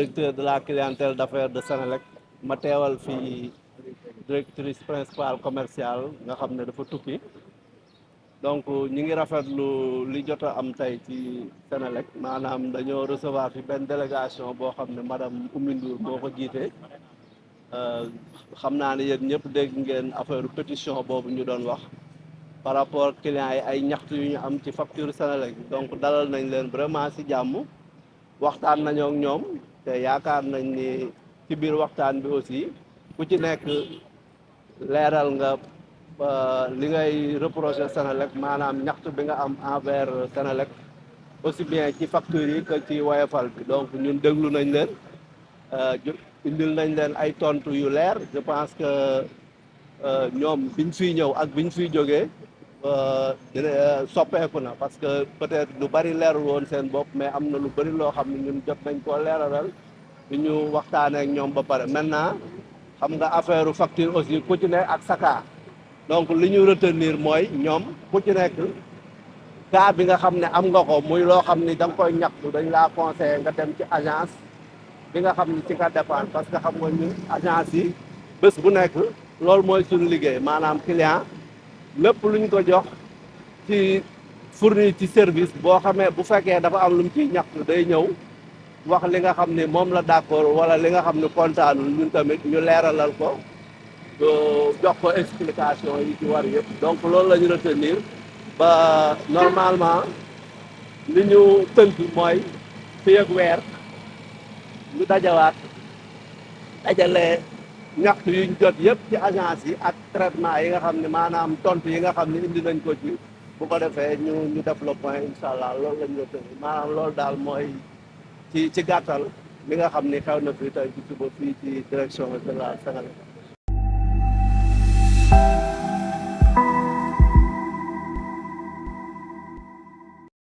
directeur de la clientèle d'affaires de Senelec ma teewal fii directrice principale commerciale nga xam ne dafa tukki donc ñi ngi rafetlu li jot a am tey ci Senelec maanaam dañoo recevoir fi benn délégation boo xam ne madame Oumy Ndour moo ko jiite xam naa ne yéen ñëpp dégg ngeen affaire pétition boobu ñu doon wax par rapport clients yi ay ñaxtu yu ñu am ci facture Senelec donc dalal nañ leen vraiment ci jàmm waxtaan nañoo ak ñoom te yaakaar nañ ni ci biir waxtaan bi aussi ku ci nekk leeral nga li ngay reprocher Senelec maanaam ñaxtu bi nga am envers Senelec aussi bien ci factures yi que ci woyofal bi donc ñun déglu nañ leen indil nañ leen ay tontu yu leer je pense que ñoom biñ fiy ñëw ak biñ fiy jógee soppeeku na parce que peut-être lu bari leerul woon seen bopp mais am na lu bari loo xam ne ñun jot nañ koo leeralal bi ñu waxtaanee ak ñoom ba pare maintenant xam nga affaire facture aussi ku ci ne ak sa cas donc li ñu retenir mooy ñoom ku ci nekk cas bi nga xam ne am nga ko muy loo xam ni da nga koy ñaxtu dañ laa conseillé nga dem ci agence bi nga xam ni ci nga dépendre parce que xam nga ñu agence yi bés bu nekk loolu mooy suñu liggéey maanaam client lépp luñ ko jox ci fourni ci service boo xamee bu fekkee dafa am lu mu ciy ñaxtu day ñëw wax li nga xam ni moom la d'accord wala li nga xam ni kontaanul ñun tamit ñu leeralal ko jox ko explication yi ci war yëpp donc loolu la ñu retenir ba normalement li ñu tënk mooy fii ak weer ñu dajale ñaxtu yuñ jot yëpp ci agence yi ak traitement yi nga xam ne maanaam tontu yi nga xam ne indi nañ ko ci bu ko defee ñu def le point incha allah loolu la ñu retenir maanaam loolu daal mooy ci gàttal li nga xam ni xew na fii tey ci suba fii ci direction de la Senelec